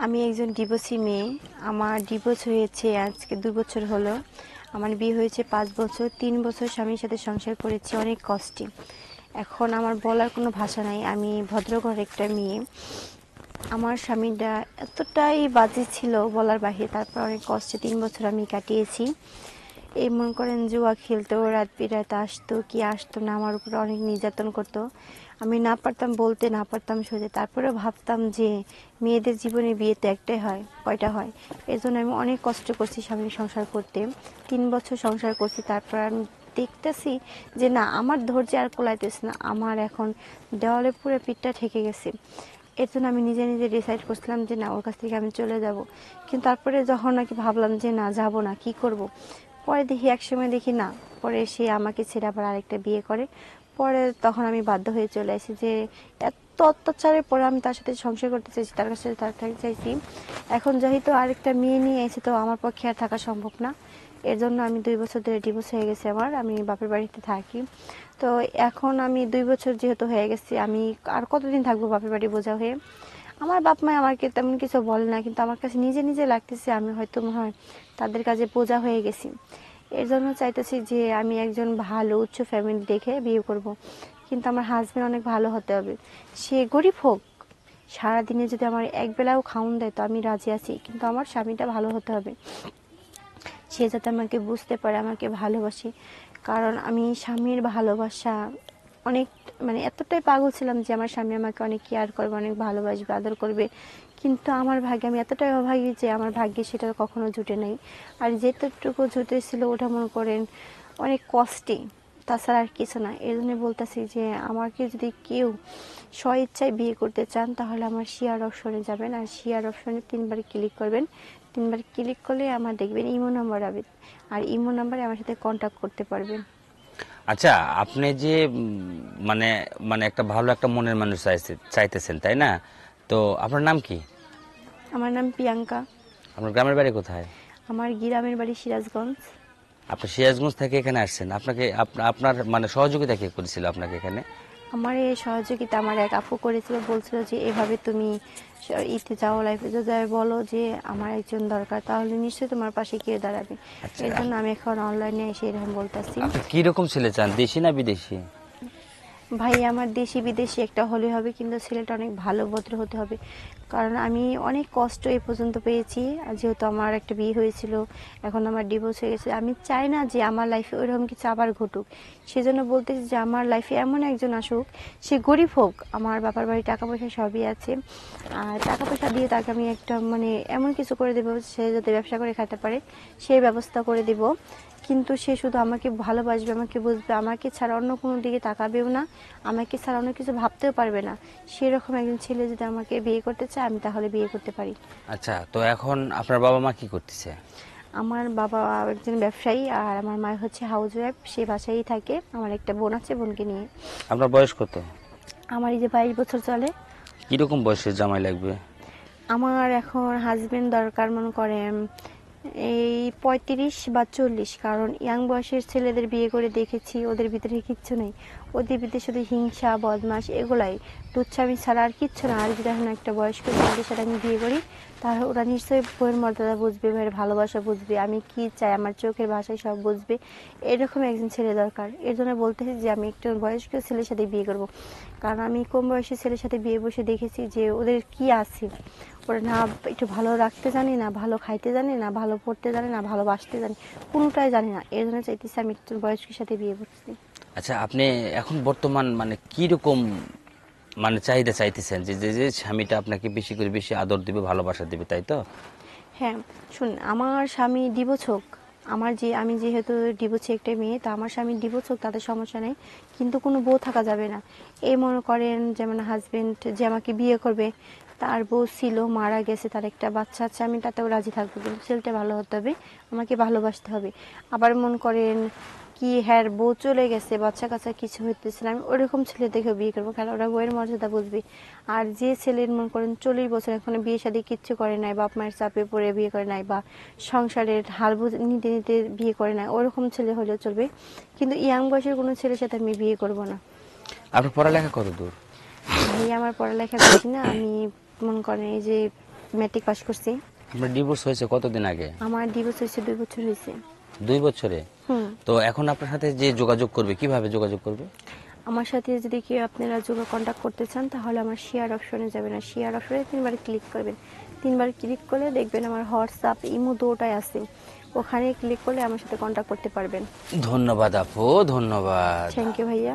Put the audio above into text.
আমি একজন ডিভোর্সি মেয়ে। আমার ডিভোর্স হয়েছে আজকে ২ বছর হলো। আমার বিয়ে হয়েছে ৫ বছর। ৩ বছর স্বামীর সাথে সংসার করেছি অনেক কষ্টে। এখন আমার বলার কোনো ভাষা নাই। আমি ভদ্রঘরের একটা মেয়ে। আমার স্বামীটা এতটাই বাজে ছিল বলার বাহিরে। তারপর অনেক কষ্টে ৩ বছর আমি কাটিয়েছি। এই মনে করেন জুয়া খেলতো, রাত বিরাতে আসতো, কি আসতো না, আমার উপরে অনেক নির্যাতন করতো। আমি না পারতাম বলতে, না পারতাম সইতে। তারপরেও ভাবতাম যে মেয়েদের জীবনে বিয়ে তো একটাই হয়, কয়টা হয়। এর জন্য আমি অনেক কষ্ট করছি স্বামীর সংসার করতে। ৩ বছর সংসার করছি। তারপর আমি দেখতেছি যে না, আমার ধৈর্য আর কুলাইতেছে না। আমার এখন দেওয়ালে পুরো পিঠটা ঠেকে গেছে। এর জন্য আমি নিজে নিজে ডিসাইড করছিলাম যে না, ওর কাছ থেকে আমি চলে যাব। কিন্তু তারপরে যখন নাকি ভাবলাম যে না, যাব না, কি করব। পরে দেখি একসময় দেখি না, পরে সে আমাকে ছেড়ে আবার আরেকটা বিয়ে করে। পরে তখন আমি বাধ্য হয়ে চলে আসি যে এত অত্যাচারের পরে আমি তার সাথে সংসার করতে চাইছি, তার কাছে থাকতে চাইছি। এখন যেহেতু আরেকটা মেয়ে নিয়ে এসে, তো আমার পক্ষে আর থাকা সম্ভব না। এর জন্য আমি ২ বছর ধরে ডিভোর্স হয়ে গেছে আমার। আমি বাপের বাড়িতে থাকি। তো এখন আমি ২ বছর যেহেতু হয়ে গেছি, আমি আর কতদিন থাকবো বাপের বাড়ি বোঝা হয়ে। আমার বাপ মা আমাকে তেমন কিছু বলে না, কিন্তু আমার কাছে নিজে নিজে লাগতেছে আমি হয়তো মনে হয় তাদের কাছে বোঝা হয়ে গেছি। এর জন্য চাইতেছি যে আমি একজন ভালো উচ্চ ফ্যামিলি দেখে বিয়ে করব। কিন্তু আমার হাজবেন্ড অনেক ভালো হতে হবে। সে গরিব হোক, সারাদিনে যদি আমার একবেলাও খাওন দেয় তো আমি রাজি আছি, কিন্তু আমার স্বামীটা ভালো হতে হবে। সে যাতে আমাকে বুঝতে পারে, আমাকে ভালোবাসে। কারণ আমি স্বামীর ভালোবাসা অনেক, মানে এতটাই পাগল ছিলাম যে আমার স্বামী আমাকে অনেক কেয়ার করবে, অনেক ভালোবাসবে, আদর করবে। কিন্তু আমার ভাগ্যে আমি এতটাই অভাগী যে আমার ভাগ্যে সেটা কখনো জুটে নাই। আর যেটুকু জুটেছিল ওটা মনে করেন অনেক কষ্টে, তাছাড়া আর কিছু না। এই জন্য বলতেছি যে আমাকে যদি কেউ স্ব ইচ্ছায় বিয়ে করতে চান, তাহলে আমার শেয়ার অপশনে যাবেন, আর শেয়ার অপশনে ৩ বার ক্লিক করবেন। ৩ বার ক্লিক করলে আমার দেখবেন ইমো নাম্বার হবে, আর ইমো নাম্বারে আমার সাথে কন্ট্যাক্ট করতে পারবেন। আচ্ছা, আপনি যে মানে মানে একটা ভালো একটা মনের মানুষ চাইতেছেন, তাই না? তো আপনার নাম কি? আমার নাম প্রিয়াঙ্কা। আপনার গ্রামের বাড়ি কোথায়? আমার গ্রামের বাড়ি সিরাজগঞ্জ। আপনি সিরাজগঞ্জ থেকে এখানে আসছেন। আপনাকে আপনার মানে সহযোগিতা কে করেছিল আপনাকে এখানে? আমার এই সহযোগিতা আমার এক আপু করেছিল, বলছিল যে এভাবে তুমি ইতে যাও, লাইফে যাও, বলো যে আমার একজন দরকার, তাহলে নিশ্চয়ই তোমার পাশে কেউ দাঁড়াবে। আচ্ছা, এর জন্য আমি এখন অনলাইনে এসে এরকম বলতেছি। আপনি কি রকম ছেলে চান, দেশি না বিদেশি? ভাই আমার দেশি বিদেশি একটা হলে হবে, কিন্তু ছেলেটা অনেক ভালো ভদ্র হতে হবে। কারণ আমি অনেক কষ্ট এই পর্যন্ত পেয়েছি। আর যেহেতু আমার একটা বিয়ে হয়েছিল, এখন আমার ডিভোর্স হয়ে গেছে, আমি চাই না যে আমার লাইফে ওইরকম কিছু আবার ঘটুক। সেজন্য বলতেছি যে আমার লাইফে এমন একজন আসুক, সে গরিব হোক, আমার বাবার বাড়ি টাকা পয়সা সবই আছে, আর টাকা পয়সা দিয়ে তাকে আমি একটা মানে এমন কিছু করে দেবো, সে যাতে ব্যবসা করে খেতে পারে সেই ব্যবস্থা করে দেব। কিন্তু সে শুধু আমাকে ভালোবাসবে, আমাকে বুঝবে, আমাকে ছাড়া অন্য কোনো দিকে তাকাবেও না, আমাকে ছাড়া অন্য কিছু ভাবতেও পারবে না। সেরকম একজন ছেলে যদি আমাকে বিয়ে করতে চায়, আমি তাহলে বিয়ে করতে পারি। আচ্ছা, তো এখন আপনার বাবা মা কি করতেছে? আমার বাবা একজন ব্যবসায়ী, আর আমার মা হচ্ছে হাউস ওয়াইফ, সে বাসায়ই থাকে। আমার একটা বোন আছে, বোনকে নিয়ে। আপনার বয়স কত? আমার এই যে 22 বছর চলে। কিরকম বয়সের জামাই লাগবে? আমার এখন হাজবেন্ড দরকার মনে করেন এই 35 বা 40। কারণ ইয়াং বয়সের ছেলেদের বিয়ে করে দেখেছি, ওদের ভিতরে কিচ্ছু নেই। ওদের ভিতরে শুধু হিংসা, বদমাশ, এগুলাই, লুচ্ছামি ছাড়া আর কিচ্ছু না। আর যদি এখন একটা বয়স্ক ছেলেদের সাথে আমি বিয়ে করি, তাহলে ওরা নিশ্চয়ই বইয়ের মর্যাদা বুঝবে, ভাইয়ের ভালোবাসা বুঝবে, আমি কি চাই, আমার চোখের ভাষায় সব বুঝবে। এরকম একজন ছেলে দরকার। এর জন্য বলতেছি যে আমি একটু বয়স্ক ছেলের সাথে বিয়ে করব। কারণ আমি কম বয়সী ছেলের সাথে বিয়ে বসে দেখেছি যে ওদের কি আছে, ওরা না একটু ভালো রাখতে জানি, না ভালো খাইতে জানি, না ভালো পড়তে জানি, না ভালোবাসতে জানি, কোনোটাই জানি না। এর জন্য চাইতেছি আমি একটু বয়স্কের সাথে বিয়ে করছি। আচ্ছা, আপনি এখন বর্তমান মানে কি রকম মানে চাহিদা চাইতেছেন, যে যে যে স্বামীটা আপনাকে বেশি করে বেশি আদর দিবে, ভালোবাসা দিবে, তাই তো? হ্যাঁ, শুন, আমার স্বামী ডিভোর্স হোক, আমার যে আমি যেহেতু ডিভোর্সে একটা মেয়ে, তা আমার স্বামী ডিভোর্স হোক, তাদের সমস্যা নেই। কিন্তু কোনো বউ থাকা যাবে না। এই মনে করেন যেমন হাজবেন্ড যে আমাকে বিয়ে করবে, তার বউ ছিল, মারা গেছে, তার একটা বাচ্চা আছে, আমি তাতেও রাজি থাকবো, কিন্তু ছেলেটা ভালো হতে হবে, আমাকে ভালোবাসতে হবে। আবার মনে করেন কি, হ্যাঁ বউ চলে গেছে, বাচ্চা কাচ্চা কিছু হইতেছে না, আমি ওরকম ছেলে দেখে বিয়ে করবো, কারণ ওরা বউয়ের মর্যাদা বুঝবে। আর যে ছেলের মনে করেন 40 বছর এখনো বিয়ে শাদী কিচ্ছু করে নাই, বাপ মায়ের চাপে পড়ে বিয়ে করে নাই, বা সংসারের হাল নিতে নিতে বিয়ে করে নাই, ওরকম ছেলে হলেও চলবে। কিন্তু ইয়াং বয়সের কোনো ছেলের সাথে আমি বিয়ে করব না। আপনার পড়ালেখা কত দূর? ভাই আমার পড়ালেখা বেশি না। আমি মনে করেন এই যে ম্যাট্রিক পাস করছি। আপনার ডিভোর্স হয়েছে কতদিন আগে? আমার ডিভোর্স হয়েছে 2 বছর হয়েছে। 2 বছরে? হুম। তো এখন আপনার সাথে যে যোগাযোগ করবে, কিভাবে যোগাযোগ করবে? আমার সাথে যদি কেউ আপনারা কন্ট্যাক্ট করতে চান তাহলে আমার শেয়ার অপশনে যাবেন, আর শেয়ার অপশনে 3বার ক্লিক করবেন। 3বার ক্লিক করলে দেখবেন আমার হোয়াটসঅ্যাপ, ইমো দুটোই আছে, ওখানে ক্লিক করলে আমার সাথে কন্ট্যাক্ট করতে পারবেন। ধন্যবাদ আপু, ধন্যবাদ। থ্যাংক ইউ ভাইয়া।